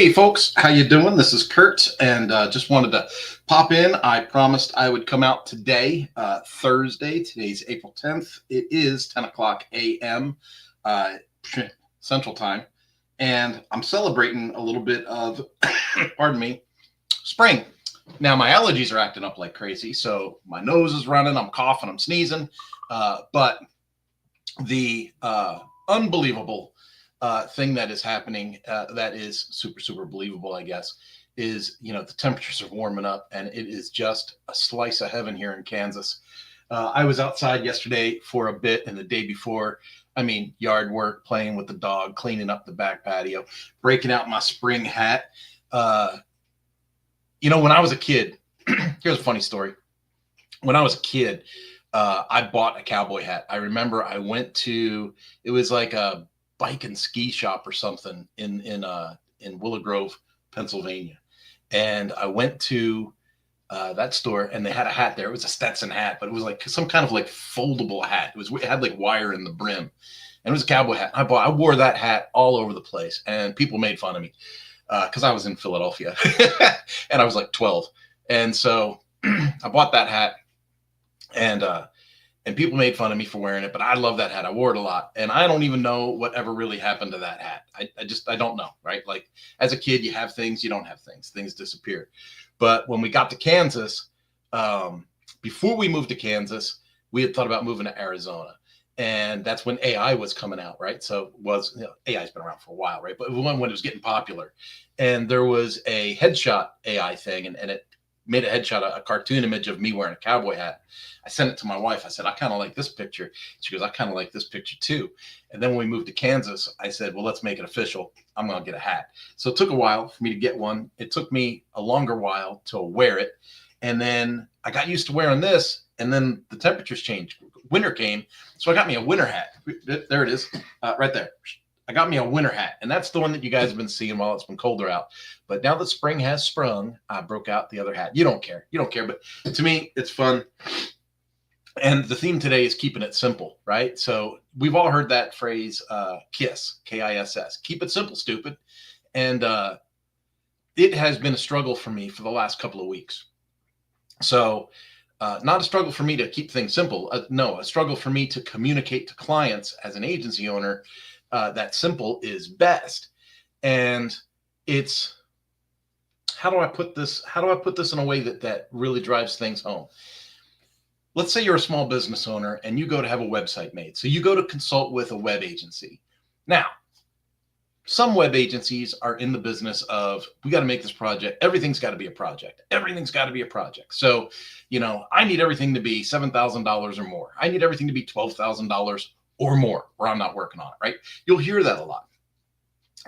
Hey folks, how you doing? This is Kurt, and just wanted to pop in. I promised I would come out today, Thursday. Today's April 10th. It is 10 o'clock a.m. Uh, Central Time, and I'm celebrating a little bit of, pardon me, spring. Now my allergies are acting up like crazy, so my nose is running. I'm coughing. I'm sneezing, but the unbelievable thing that is happening that is super believable, I guess, is the temperatures are warming up and it is just a slice of heaven here in Kansas. I was outside yesterday for a bit and the day before. I mean, yard work, playing with the dog, cleaning up the back patio, breaking out my spring hat. When I was a kid, here's a funny story. When I was a kid, I bought a cowboy hat. I remember I went to, it was like a bike and ski shop or something in Willow Grove, Pennsylvania. And I went to that store and they had a hat there. It was a Stetson hat, but it was like some kind of like foldable hat. It had like wire in the brim and it was a cowboy hat. I wore that hat all over the place and people made fun of me because I was in Philadelphia and I was like 12. And so I bought that hat and people made fun of me for wearing it, but I love that hat. I wore it a lot. And I don't even know what ever really happened to that hat. I don't know, right? Like as a kid, you have things, you don't have things, things disappear. But when we got to Kansas, before we moved to Kansas, we had thought about moving to Arizona. And that's when AI was coming out, right? So AI's been around for a while, right? But when it was getting popular. And there was a headshot AI thing, and it made a headshot, a cartoon image of me wearing a cowboy hat. I sent it to my wife. I said, I kind of like this picture. She goes, I kind of like this picture too. And then when we moved to Kansas, I said, well, let's make it official. I'm going to get a hat. So it took a while for me to get one. It took me a longer while to wear it. And then I got used to wearing this. And then the temperatures changed. Winter came. So I got me a winter hat. There it is, right there. I got me a winter hat, and that's the one that you guys have been seeing while it's been colder out. But now that spring has sprung, I broke out the other hat. You don't care. But to me, it's fun. And the theme today is keeping it simple, right? So we've all heard that phrase, KISS, K-I-S-S. Keep it simple, stupid. And it has been a struggle for me for the last couple of weeks. So not a struggle for me to keep things simple. No, a struggle for me to communicate to clients as an agency owner that simple is best. And it's, how do I put this in a way that really drives things home? Let's say you're a small business owner and you go to have a website made. So you go to consult with a web agency. Now, some web agencies are in the business of, we got to make this project. Everything's got to be a project. Everything's got to be a project. So, I need everything to be $7,000 or more. I need everything to be $12,000 or more, or I'm not working on it, right? You'll hear that a lot.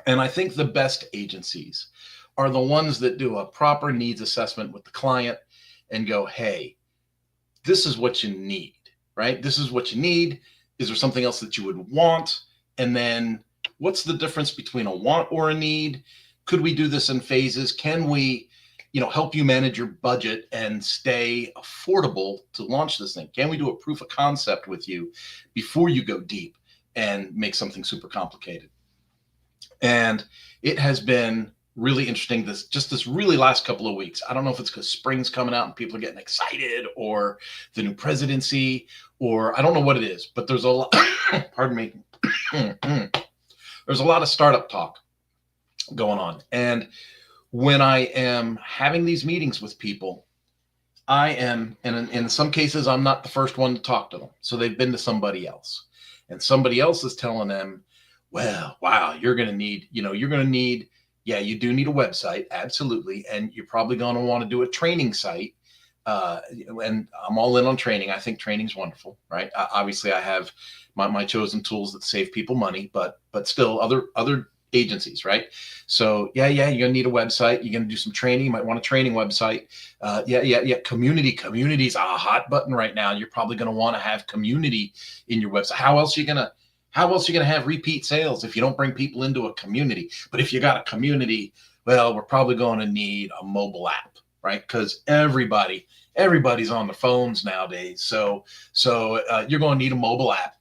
And I think the best agencies are the ones that do a proper needs assessment with the client and go, hey, this is what you need, right? This is what you need. Is there something else that you would want? And then what's the difference between a want or a need? Could we do this in phases? Can we, help you manage your budget and stay affordable to launch this thing? Can we do a proof of concept with you before you go deep and make something super complicated? And it has been really interesting this really last couple of weeks. I don't know if it's because spring's coming out and people are getting excited, or the new presidency, or I don't know what it is, but there's a lot, pardon me. There's a lot of startup talk going on. And when I am having these meetings with people, I am, and in some cases, I'm not the first one to talk to them. So they've been to somebody else, and somebody else is telling them, well, wow, you're going to need, yeah, you do need a website. Absolutely. And you're probably going to want to do a training site. And I'm all in on training. I think training's wonderful, right? Obviously I have my chosen tools that save people money, but still other agencies, right? So yeah, you're gonna need a website. You're gonna do some training. You might want a training website. Yeah. Community's a hot button right now. You're probably gonna want to have community in your website. How else are you gonna have repeat sales if you don't bring people into a community? But if you got a community, well, we're probably going to need a mobile app, right? Because everybody's on the phones nowadays. So you're going to need a mobile app.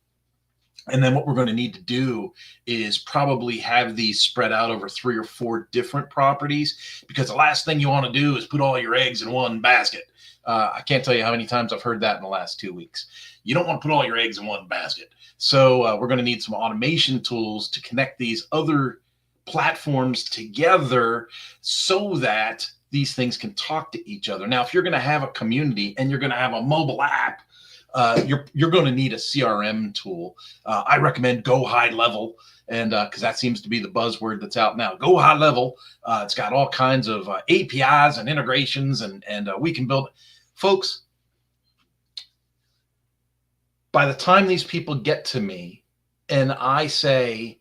And then what we're going to need to do is probably have these spread out over 3 or 4 different properties, because the last thing you want to do is put all your eggs in one basket. I can't tell you how many times I've heard that in the last 2 weeks. You don't want to put all your eggs in one basket. So we're going to need some automation tools to connect these other platforms together so that these things can talk to each other. Now, if you're going to have a community and you're going to have a mobile app, you're going to need a CRM tool. I recommend Go High Level, and because that seems to be the buzzword that's out now. Go High Level. It's got all kinds of APIs and integrations, and we can build. Folks, by the time these people get to me and I say,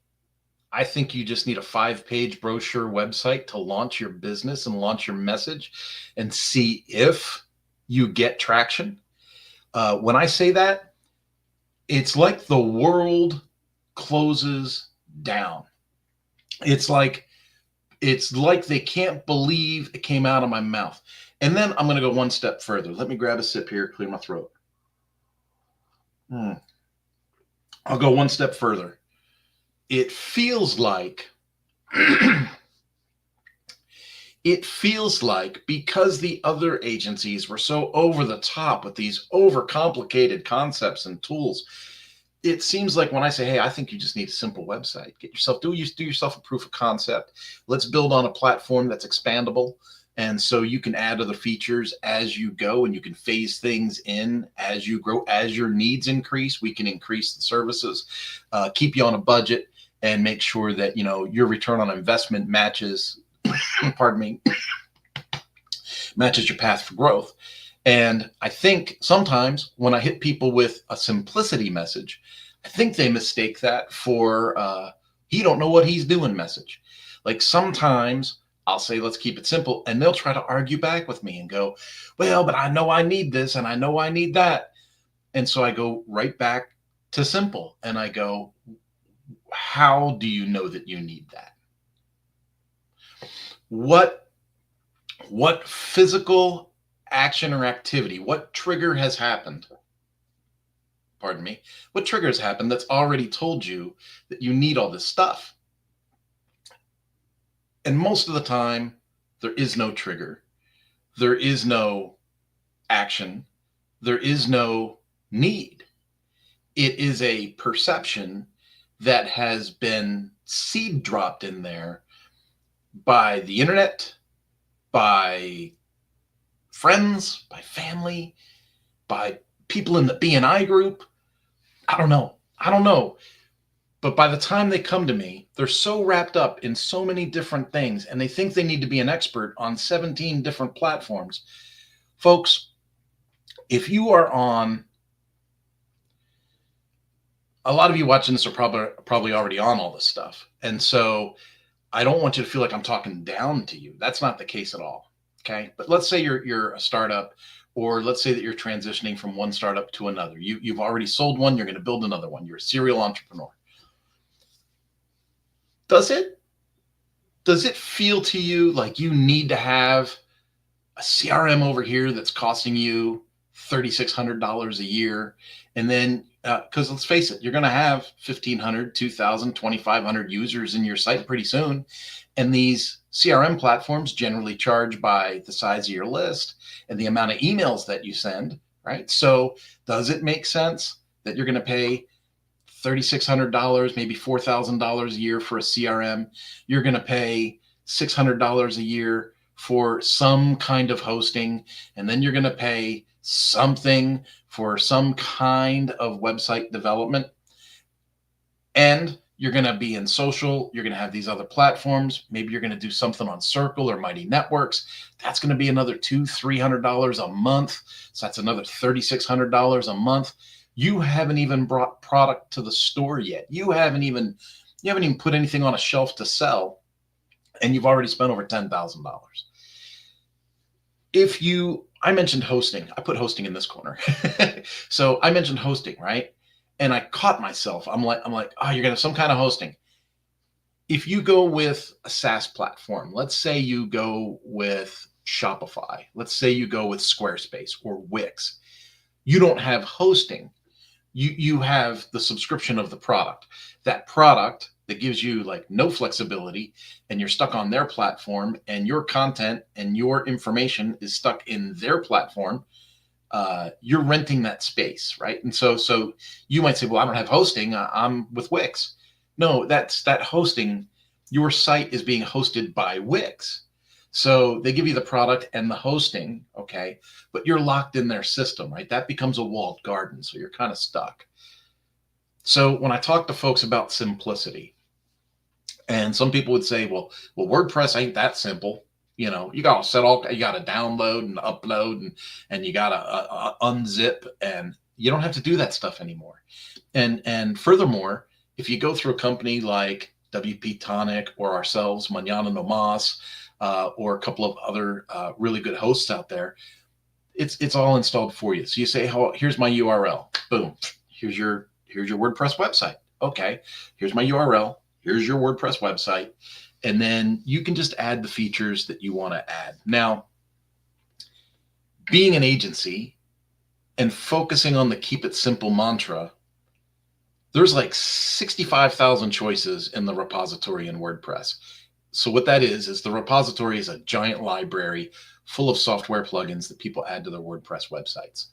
I think you just need a 5-page brochure website to launch your business and launch your message and see if you get traction. When I say that, it's like the world closes down. It's like they can't believe it came out of my mouth. And then I'm going to go one step further. Let me grab a sip here, clear my throat. I'll go one step further. It feels like because the other agencies were so over the top with these overcomplicated concepts and tools, it seems like when I say, hey, I think you just need a simple website, do yourself a proof of concept. Let's build on a platform that's expandable. And so you can add other features as you go, and you can phase things in as you grow. As your needs increase, we can increase the services, keep you on a budget, and make sure that your return on investment matches matches your path for growth. And I think sometimes when I hit people with a simplicity message, I think they mistake that for he don't know what he's doing message. Like sometimes I'll say, let's keep it simple, and they'll try to argue back with me and go, well, but I know I need this and I know I need that. And so I go right back to simple and I go, how do you know that you need that? What physical action or activity, what trigger has happened? Pardon me. What trigger has happened that's already told you that you need all this stuff? And most of the time, there is no trigger. There is no action. There is no need. It is a perception that has been seed dropped in there by the internet, by friends, by family, by people in the BNI group. I don't know. But by the time they come to me, they're so wrapped up in so many different things, and they think they need to be an expert on 17 different platforms. Folks, if you are on, a lot of you watching this are probably already on all this stuff. And so I don't want you to feel like I'm talking down to you. That's not the case at all. Okay. But let's say you're a startup, or let's say that you're transitioning from one startup to another. You've already sold one. You're going to build another one. You're a serial entrepreneur. Does it feel to you like you need to have a CRM over here that's costing you $3,600 a year? And then, because let's face it, you're going to have 1,500, 2,000, 2,500 users in your site pretty soon. And these CRM platforms generally charge by the size of your list and the amount of emails that you send, right? So does it make sense that you're going to pay $3,600, maybe $4,000 a year for a CRM? You're going to pay $600 a year for some kind of hosting, and then you're going to pay something for some kind of website development. And you're going to be in social. You're going to have these other platforms. Maybe you're going to do something on Circle or Mighty Networks. That's going to be another $200-$300 a month. So that's another $3,600 a month. You haven't even brought product to the store yet. You haven't even put anything on a shelf to sell, and you've already spent over $10,000. I mentioned hosting. I put hosting in this corner. So I mentioned hosting, right? And I caught myself. I'm like, oh, you're gonna have some kind of hosting. If you go with a SaaS platform, let's say you go with Shopify, let's say you go with Squarespace or Wix, you don't have hosting. You have the subscription of the product. That product that gives you like no flexibility, and you're stuck on their platform, and your content and your information is stuck in their platform. You're renting that space, right? And so you might say, well, I don't have hosting. I'm with Wix. No, that's that hosting. Your site is being hosted by Wix. So they give you the product and the hosting, okay, but you're locked in their system, right? That becomes a walled garden. So you're kind of stuck. So when I talk to folks about simplicity, and some people would say, well, WordPress ain't that simple. You got to you got to download and upload, and you got to unzip, and you don't have to do that stuff anymore. And furthermore, if you go through a company like WP Tonic or ourselves, Mañana No Mas, or a couple of other really good hosts out there, it's all installed for you. So you say, oh, here's my URL. Boom. Here's your WordPress website. Okay. Here's my URL. Here's your WordPress website. And then you can just add the features that you want to add. Now, being an agency and focusing on the keep it simple mantra, there's like 65,000 choices in the repository in WordPress. So what that is the repository is a giant library full of software plugins that people add to their WordPress websites.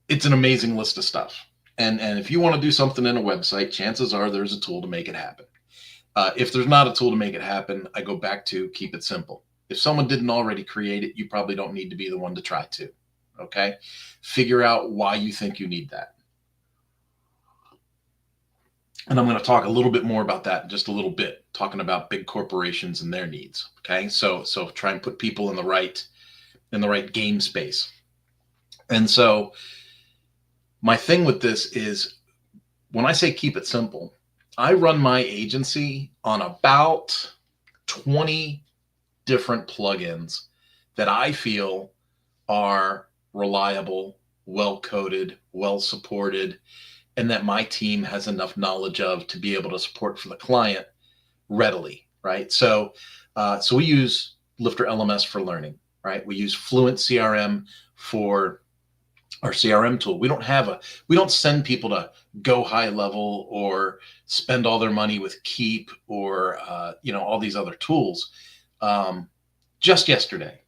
It's an amazing list of stuff. And if you want to do something in a website, chances are there's a tool to make it happen. If there's not a tool to make it happen, I go back to keep it simple. If someone didn't already create it, you probably don't need to be the one to try to. Okay? Figure out why you think you need that. And I'm going to talk a little bit more about that in just a little bit, talking about big corporations and their needs. Okay? So try and put people in the right game space. And so my thing with this is, when I say keep it simple, I run my agency on about 20 different plugins that I feel are reliable, well-coded, well-supported, and that my team has enough knowledge of to be able to support for the client readily, right? So we use Lifter LMS for learning, right? We use Fluent CRM for our CRM tool. We don't send people to go high level or spend all their money with Keep or all these other tools. Just yesterday,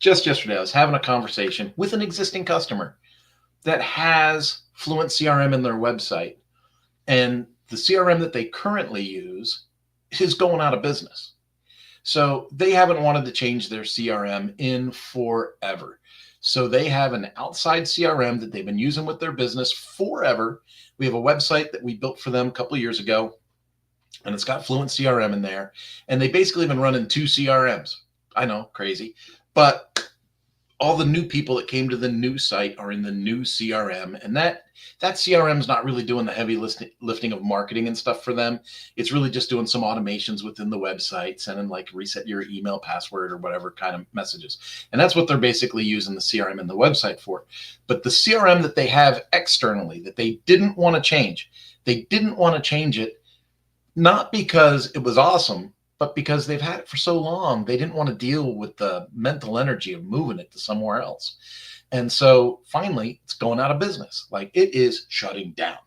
I was having a conversation with an existing customer that has Fluent CRM in their website, and the CRM that they currently use is going out of business. So they haven't wanted to change their CRM in forever. So they have an outside CRM that they've been using with their business forever. We have a website that we built for them a couple of years ago, and it's got Fluent CRM in there. And they basically have been running 2 CRMs. I know, crazy. But all the new people that came to the new site are in the new CRM. And that CRM is not really doing the heavy lifting of marketing and stuff for them. It's really just doing some automations within the website, sending like reset your email password or whatever kind of messages. And that's what they're basically using the CRM and the website for. But the CRM that they have externally that they didn't want to change, it not because it was awesome, but because they've had it for so long, they didn't want to deal with the mental energy of moving it to somewhere else. And so finally, it's going out of business. Like, it is shutting down.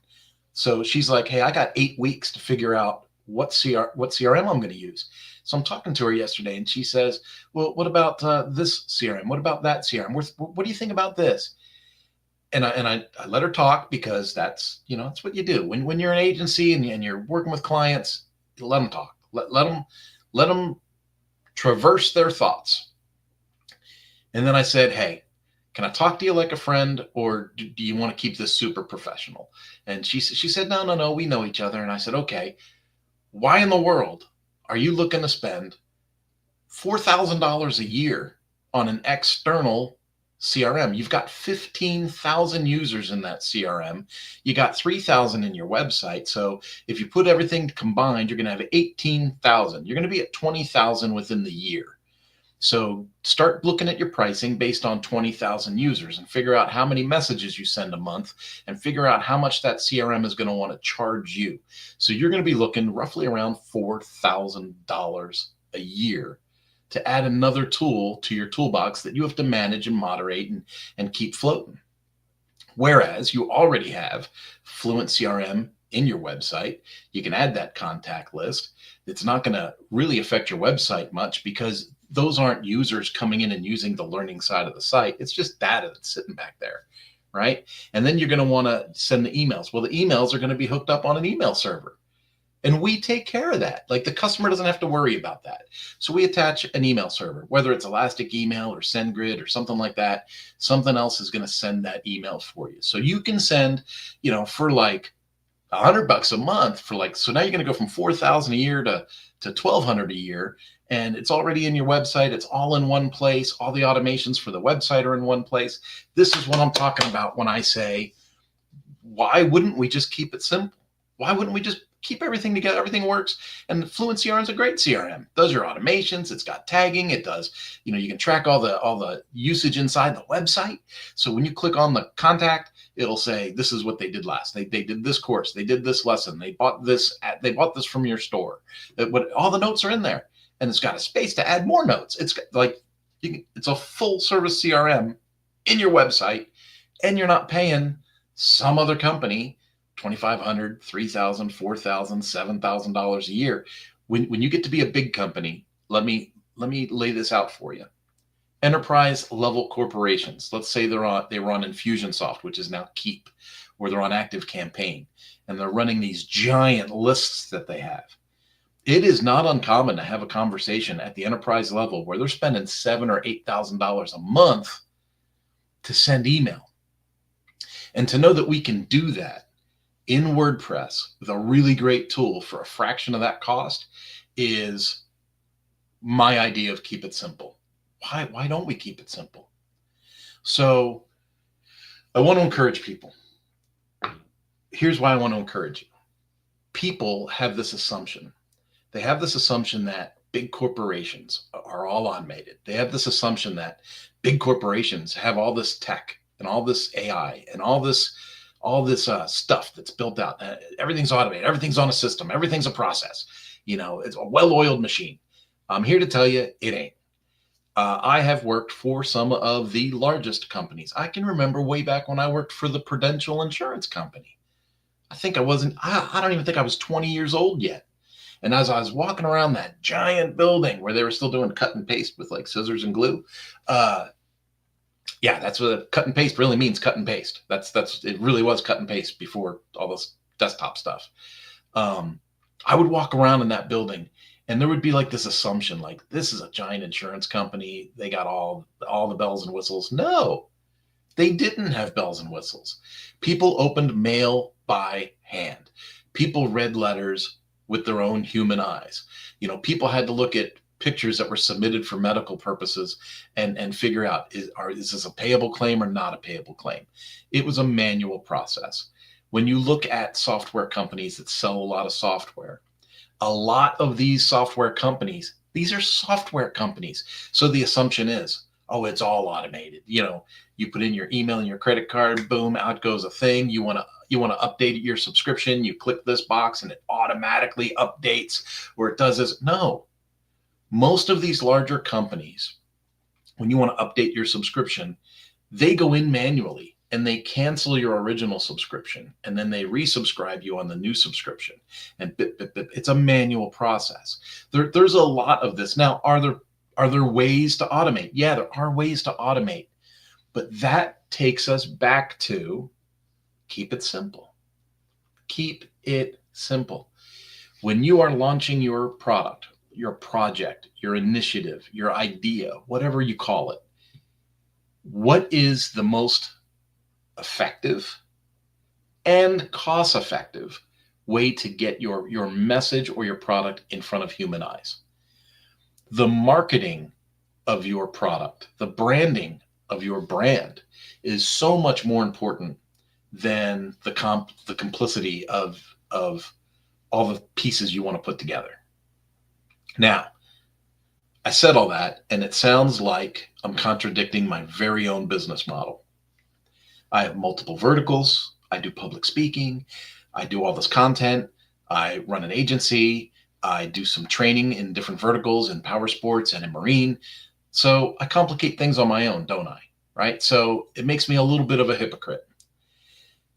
So she's like, hey, I got 8 weeks to figure out what CRM I'm going to use. So I'm talking to her yesterday, and she says, well, what about this CRM? What about that CRM? What do you think about this? And I let her talk, because that's what you do. When you're an agency and you're working with clients, let them talk. Let them traverse their thoughts. And then I said, hey, can I talk to you like a friend, or do you want to keep this super professional? And she said, no, we know each other. And I said, okay, why in the world are you looking to spend $4,000 a year on an external CRM? You've got 15,000 users in that CRM. You got 3,000 in your website. So if you put everything combined, you're going to have 18,000. You're going to be at 20,000 within the year. So start looking at your pricing based on 20,000 users, and figure out how many messages you send a month, and figure out how much that CRM is going to want to charge you. So you're going to be looking roughly around $4,000 a year to add another tool to your toolbox that you have to manage and moderate and keep floating. Whereas you already have Fluent CRM in your website, you can add that contact list. It's not going to really affect your website much because those aren't users coming in and using the learning side of the site. It's just data that's sitting back there, right? And then you're going to want to send the emails. Well, the emails are going to be hooked up on an email server. And we take care of that. Like the customer doesn't have to worry about that. So we attach an email server, whether it's Elastic Email or SendGrid or something like that. Something else is going to send that email for you. So you can send, for like $100 a month for like, so now you're going to go from 4,000 a year to 1,200 a year. And it's already in your website. It's all in one place. All the automations for the website are in one place. This is what I'm talking about when I say, why wouldn't we just keep it simple? Why wouldn't we just keep everything together? Everything works. And Fluent CRM is a great CRM. It does your automations. It's got tagging. It does, you can track all the usage inside the website. So when you click on the contact, it'll say, this is what they did last. They did this course. They did this lesson. They bought this from your store. All the notes are in there. And it's got a space to add more notes. It's like, it's a full service CRM in your website, and you're not paying some other company $2,500, $3,000, $4,000, $7,000 a year. When you get to be a big company, let me lay this out for you. Enterprise level corporations. Let's say they run Infusionsoft, which is now Keep, or they're on ActiveCampaign, and they're running these giant lists that they have. It is not uncommon to have a conversation at the enterprise level where they're spending $7,000 or $8,000 a month to send email. And to know that we can do that in WordPress with a really great tool for a fraction of that cost is my idea of keep it simple. Why don't we keep it simple? So I want to encourage people. Here's why I want to encourage you. People have this assumption. They have this assumption that big corporations are all automated. They have this assumption that big corporations have all this tech and all this AI and all this stuff that's built out. Everything's automated. Everything's on a system. Everything's a process. It's a well-oiled machine. I'm here to tell you it ain't. I have worked for some of the largest companies. I can remember way back when I worked for the Prudential Insurance Company. I don't even think I was 20 years old yet. And as I was walking around that giant building where they were still doing cut and paste with like scissors and glue, that's what cut and paste really means. Cut and paste. It really was cut and paste before all this desktop stuff. I would walk around in that building, and there would be like this assumption, like this is a giant insurance company. They got all the bells and whistles. No, they didn't have bells and whistles. People opened mail by hand. People read letters with their own human eyes. People had to look at pictures that were submitted for medical purposes and figure out, is this a payable claim or not a payable claim? It was a manual process. When you look at software companies that sell a lot of software, a lot of these software companies, these are software companies. So the assumption is, oh, it's all automated. You put in your email and your credit card, boom, out goes a thing. You want to update your subscription, you click this box and it automatically updates, or it does this. No. Most of these larger companies, when you want to update your subscription, they go in manually and they cancel your original subscription, and then they resubscribe you on the new subscription. And it's a manual process. There's a lot of this. Now, are there ways to automate? Yeah, there are ways to automate, but that takes us back to keep it simple. Keep it simple. When you are launching your product, your project, your initiative, your idea, whatever you call it, what is the most effective and cost-effective way to get your message or your product in front of human eyes? The marketing of your product, the branding of your brand is so much more important than the complicity of all the pieces you want to put together. Now, I said all that, and it sounds like I'm contradicting my very own business model. I have multiple verticals. I do public speaking. I do all this content. I run an agency. I do some training in different verticals in power sports and in marine. So I complicate things on my own, don't I? Right? So it makes me a little bit of a hypocrite.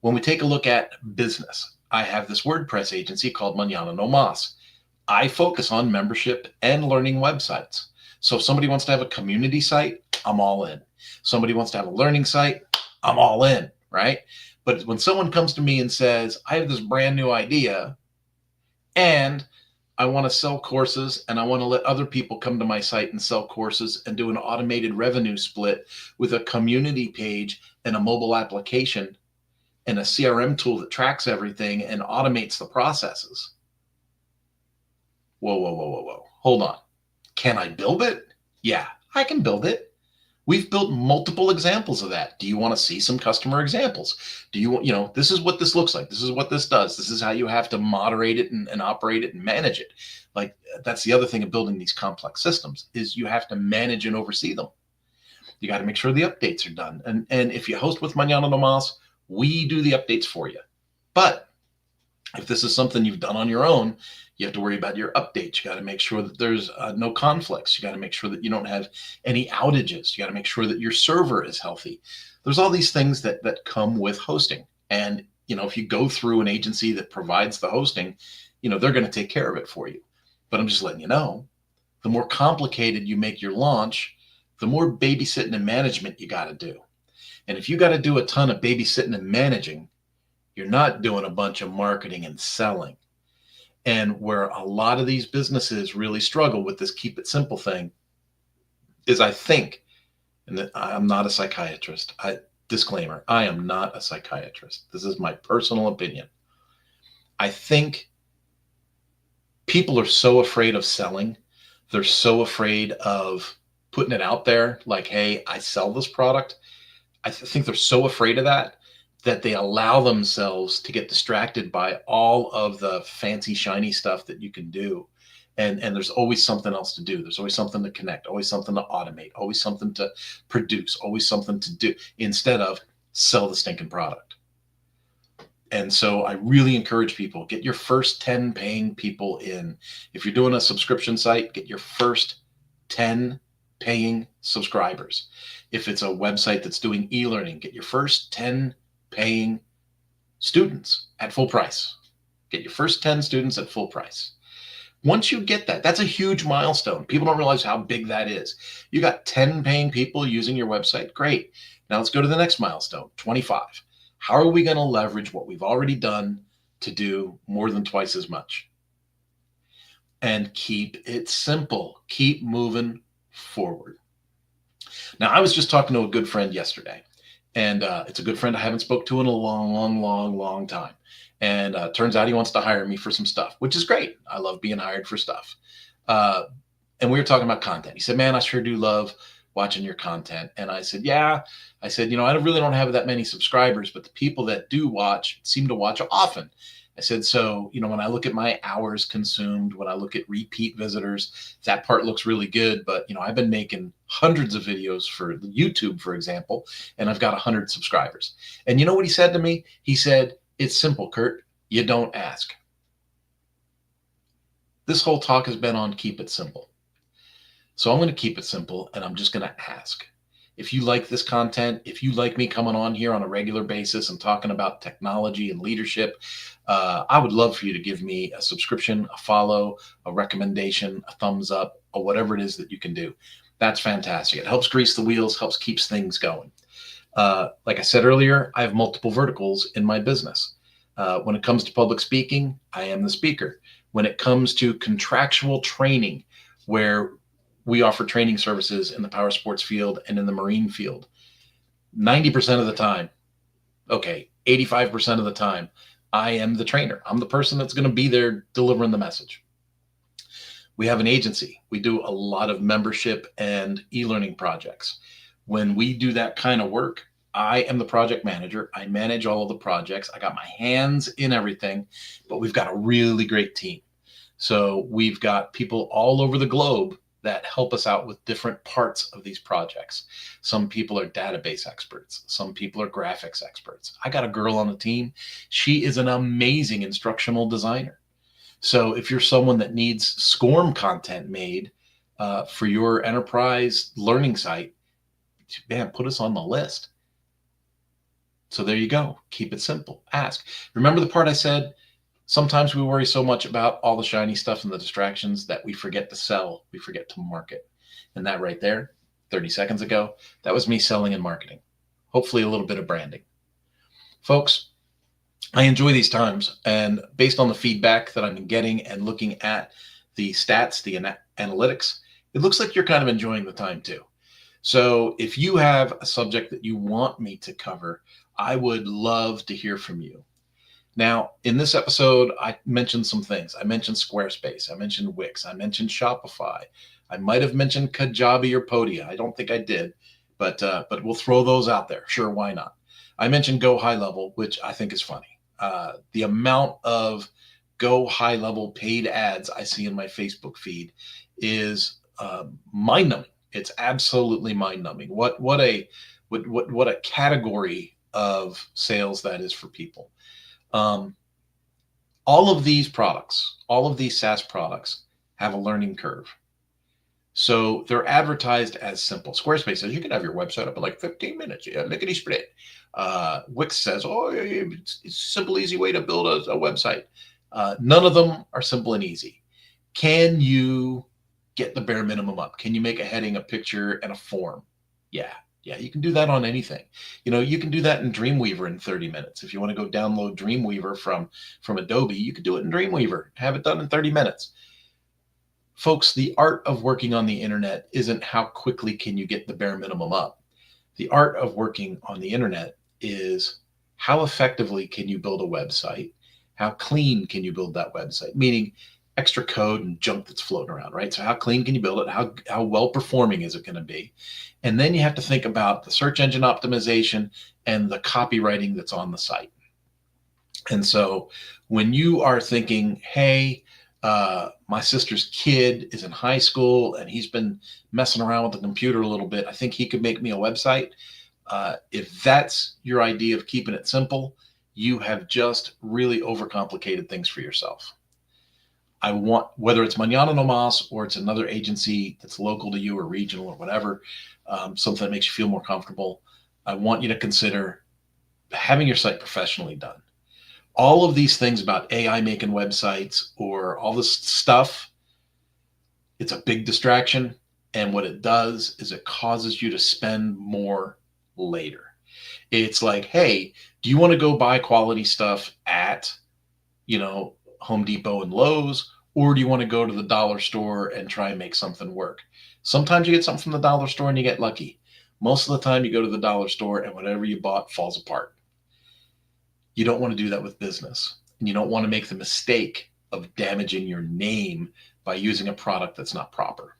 When we take a look at business, I have this WordPress agency called Mañana No Mas. I focus on membership and learning websites. So if somebody wants to have a community site, I'm all in. Somebody wants to have a learning site, I'm all in, right? But when someone comes to me and says, I have this brand new idea and I want to sell courses and I want to let other people come to my site and sell courses and do an automated revenue split with a community page and a mobile application and a CRM tool that tracks everything and automates the processes. Whoa, whoa, whoa, whoa, whoa. Hold on. Can I build it? Yeah, I can build it. We've built multiple examples of that. Do you want to see some customer examples? Do you want, this is what this looks like. This is what this does. This is how you have to moderate it and operate it and manage it. Like, that's the other thing of building these complex systems is you have to manage and oversee them. You got to make sure the updates are done. And if you host with Mañana No Mas, we do the updates for you. But if this is something you've done on your own, you have to worry about your updates. You got to make sure that there's no conflicts. You got to make sure that you don't have any outages. You got to make sure that your server is healthy. There's all these things that come with hosting. And, if you go through an agency that provides the hosting, they're going to take care of it for you. But I'm just letting you know, the more complicated you make your launch, the more babysitting and management you got to do. And if you got to do a ton of babysitting and managing, you're not doing a bunch of marketing and selling. And where a lot of these businesses really struggle with this keep it simple thing is, I think, and I'm not a psychiatrist. Disclaimer, I am not a psychiatrist. This is my personal opinion. I think people are so afraid of selling. They're so afraid of putting it out there like, hey, I sell this product. I think they're so afraid of that they allow themselves to get distracted by all of the fancy, shiny stuff that you can do. And there's always something else to do. There's always something to connect, always something to automate, always something to produce, always something to do instead of sell the stinking product. And so I really encourage people, get your first 10 paying people in. If you're doing a subscription site, get your first 10 paying subscribers. If it's a website that's doing e-learning, get your first 10 paying students at full price. Get your first 10 students at full price. Once you get that, that's a huge milestone. People don't realize how big that is. You got 10 paying people using your website. Great. Now let's go to the next milestone, 25. How are we going to leverage what we've already done to do more than twice as much? And keep it simple. Keep moving forward. Now, I was just talking to a good friend yesterday. And it's a good friend I haven't spoke to in a long time. And turns out he wants to hire me for some stuff, which is great. I love being hired for stuff. And we were talking about content. He said, man, I sure do love watching your content. And I said, yeah. I said, I really don't have that many subscribers, but the people that do watch seem to watch often. I said, so, when I look at my hours consumed, when I look at repeat visitors, that part looks really good. But, I've been making hundreds of videos for YouTube, for example, and I've got 100 subscribers. And you know what he said to me? He said, it's simple, Kurt. You don't ask. This whole talk has been on keep it simple. So I'm going to keep it simple, and I'm just going to ask. If you like this content, if you like me coming on here on a regular basis and talking about technology and leadership, I would love for you to give me a subscription, a follow, a recommendation, a thumbs up, or whatever it is that you can do. That's fantastic. It helps grease the wheels, helps keeps things going. Like I said earlier, I have multiple verticals in my business. When it comes to public speaking, I am the speaker. When it comes to contractual training, where we offer training services in the power sports field and in the marine field, 90% of the time, 85% of the time, I am the trainer. I'm the person that's going to be there delivering the message. We have an agency. We do a lot of membership and e-learning projects. When we do that kind of work, I am the project manager. I manage all of the projects. I got my hands in everything, but we've got a really great team. So we've got people all over the globe that help us out with different parts of these projects. Some people are database experts. Some people are graphics experts. I got a girl on the team. She is an amazing instructional designer. So if you're someone that needs SCORM content made for your enterprise learning site, man, put us on the list. So there you go. Keep it simple. Ask. Remember the part I said? Sometimes we worry so much about all the shiny stuff and the distractions that we forget to sell, we forget to market. And that right there, 30 seconds ago, that was me selling and marketing. Hopefully a little bit of branding. Folks, I enjoy these times, and based on the feedback that I've been getting and looking at the stats, the analytics, it looks like you're kind of enjoying the time too. So if you have a subject that you want me to cover, I would love to hear from you. Now, in this episode, I mentioned some things. I mentioned Squarespace. I mentioned Wix. I mentioned Shopify. I might have mentioned Kajabi or Podia. I don't think I did, but we'll throw those out there. Sure, why not? I mentioned Go High Level, which I think is funny. The amount of Go High Level paid ads I see in my Facebook feed is mind-numbing. It's absolutely mind-numbing. What a category of sales that is for people. All of these products, all of these SaaS products have a learning curve. So they're advertised as simple. Squarespace says you can have your website up in like 15 minutes. Yeah, lickety split. Wix says, oh, it's a simple, easy way to build a website. None of them are simple and easy. Can you get the bare minimum up? Can you make a heading, a picture, and a form? Yeah, you can do that on anything. You can do that in Dreamweaver in 30 minutes. If you want to go download Dreamweaver from Adobe, you can do it in Dreamweaver, have it done in 30 minutes. Folks, the art of working on the internet isn't how quickly can you get the bare minimum up. The art of working on the internet is how effectively can you build a website? How clean can you build that website? Meaning extra code and junk that's floating around, right? So how clean can you build it? How well performing is it going to be? And then you have to think about the search engine optimization and the copywriting that's on the site. And so when you are thinking, hey, my sister's kid is in high school and he's been messing around with the computer a little bit, I think he could make me a website. If that's your idea of keeping it simple, you have just really overcomplicated things for yourself. I want, whether it's Mañana No Mas or it's another agency that's local to you or regional or whatever, something that makes you feel more comfortable, I want you to consider having your site professionally done. All of these things about AI making websites or all this stuff, it's a big distraction. And what it does is it causes you to spend more later. It's like, hey, do you want to go buy quality stuff at, Home Depot and Lowe's, or do you want to go to the dollar store and try and make something work? Sometimes you get something from the dollar store and you get lucky. Most of the time you go to the dollar store and whatever you bought falls apart. You don't want to do that with business. And you don't want to make the mistake of damaging your name by using a product that's not proper.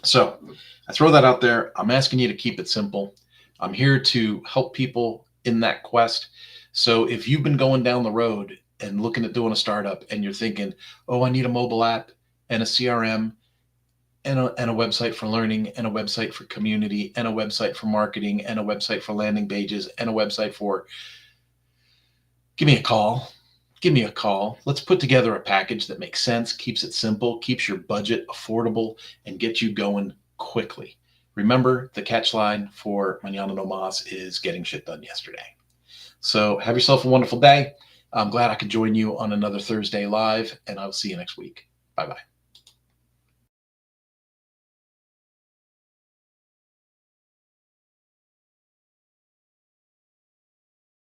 So I throw that out there. I'm asking you to keep it simple. I'm here to help people in that quest. So if you've been going down the road and looking at doing a startup and you're thinking, oh, I need a mobile app and a CRM and a website for learning and a website for community and a website for marketing and a website for landing pages and a website for, give me a call. Give me a call. Let's put together a package that makes sense, keeps it simple, keeps your budget affordable, and gets you going quickly. Remember, the catch line for Mañana No Mas is getting shit done yesterday. So have yourself a wonderful day. I'm glad I could join you on another Thursday Live, and I'll see you next week. Bye-bye.